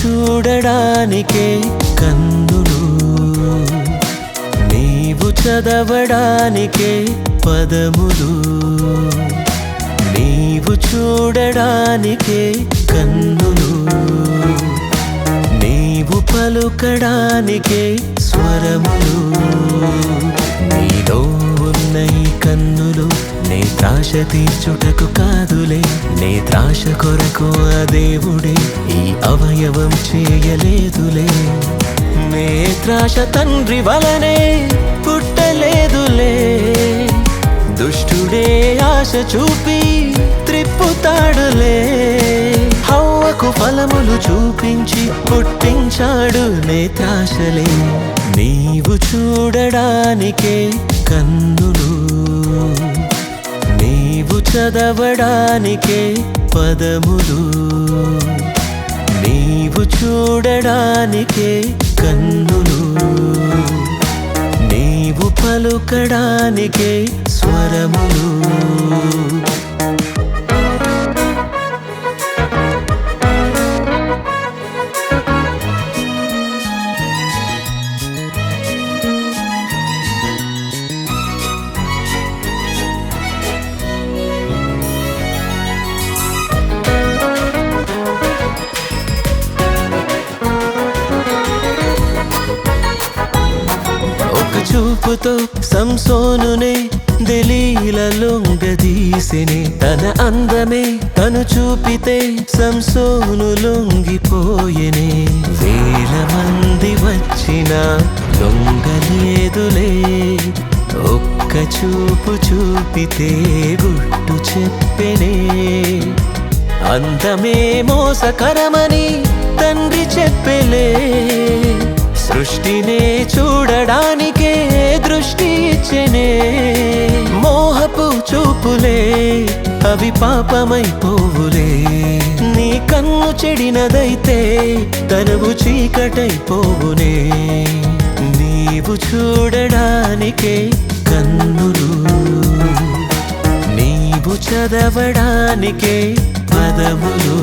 చూడడానికే కన్నులు, నీవు చదవడానికే పదములు. నీవు చూడడానికే కన్నులు, నీవు పలుకడానికే స్వరములు. నీలో ఉన్న ఈ కన్నులు నేత్రాశ తీర్చుటకు కాదులే, నేత్రాశ కొరకు ఆ దేవుడే ఈ అవయవం చేయలేదులే. నేత్రాశ తండ్రి వలనే పుట్టలేదులే, దుష్టుడే ఆశ చూపి త్రిప్పుతాడులే. హవ్వకు ఫలములు చూపించి పుట్టించాడు నేత్రాశలే. నీవు చూడడానికే కన్నులు, నీవు చదవడానికే పదములు. నీవు చూడడానికే కన్నులు, నీవు పలుకడానికే స్వరములు. చూపుతో సంసోనునే దెలీలా లొంగదీసెనే, తన అందమే తను చూపితే సంసోను లొంగిపోయెనే. వేల మంది వచ్చినా లొంగలేదులే, ఒక్క చూపు చూపితే గుట్టు చెప్పెనే. అందమే మోసకరమని తండ్రి చెప్పెలే, సృష్టినే చూడడానికే దృష్టి ఇచ్చెనే. మోహపు చూపులే అవి పాపమైపోవులే, నీ కన్ను చెడినదైతే తనువు చీకటైపోవునే. నీవు చూడడానికే కన్నులు, నీవు చదవడానికే పదములు.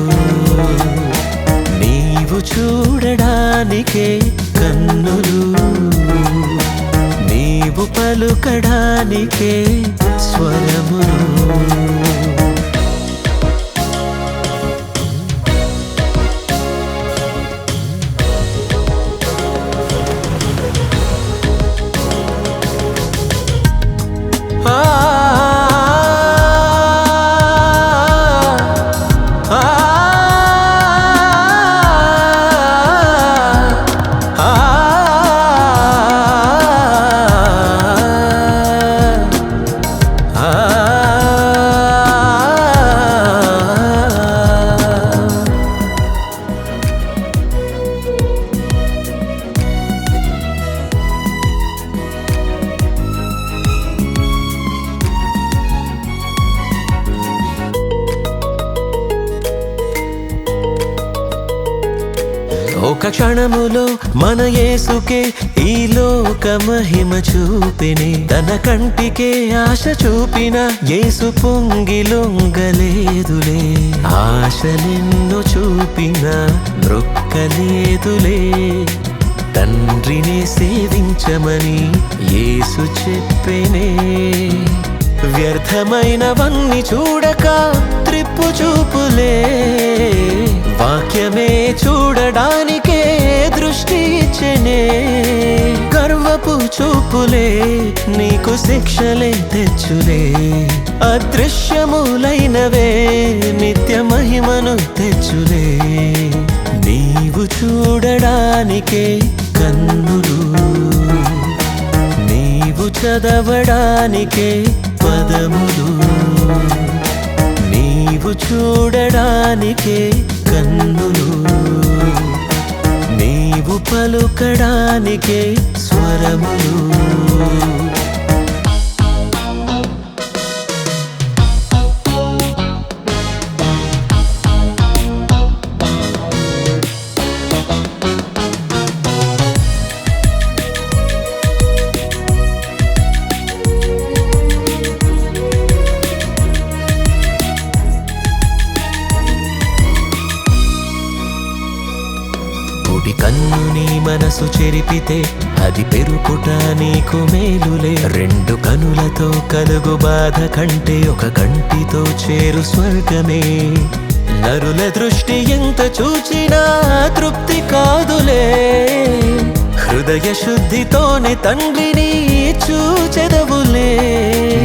నీవు చూడడానికే కన్నులు, నీవు పలుకడానికే స్వరములు. ఒక క్షణములో మన యేసుకే ఈ లోక మహిమ చూపెనే. తన కంటికే ఆశ చూపిన యేసు పొంగి లొంగలేదులే, ఆశలెన్నో చూపిన మ్రొక్కలేదులే. తండ్రిని సేవించమని యేసు చెప్పెనే, వ్యర్థమైనవన్నీ చూడక త్రిప్పు చూపులే. వాక్యమే చూడడానికే దృష్టి ఇచ్చెనే, గర్వపు చూపులే నీకు శిక్షలే తెచ్చులే. అదృశ్యములైనవే నిత్య మహిమను తెచ్చులే. నీవు చూడడానికే కన్నులు, నీవు చదవడానికే పదములు. నీవు చూడడానికే కన్నులు, నీవు పలుకడానికే స్వరములు. కుడి కన్ను నీ మనసు చెరిపితే అది పెరుకుట నీకు మేలులే. రెండు కనులతో కలుగు బాధ కంటే ఒక కంటితో చేరు స్వర్గమే. నరుల దృష్టి ఎంత చూచినా తృప్తి కాదులే. హృదయ శుద్ధితోనే తండ్రిని చూచెదవులే.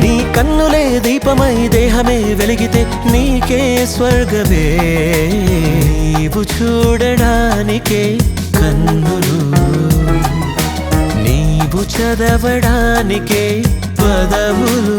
నీ కన్నులే దీపమై దేహమే వెలిగితే నీకే స్వర్గమే. నీవు చూడడానికే కన్నులు, నీవు చదవడానికే పదములు.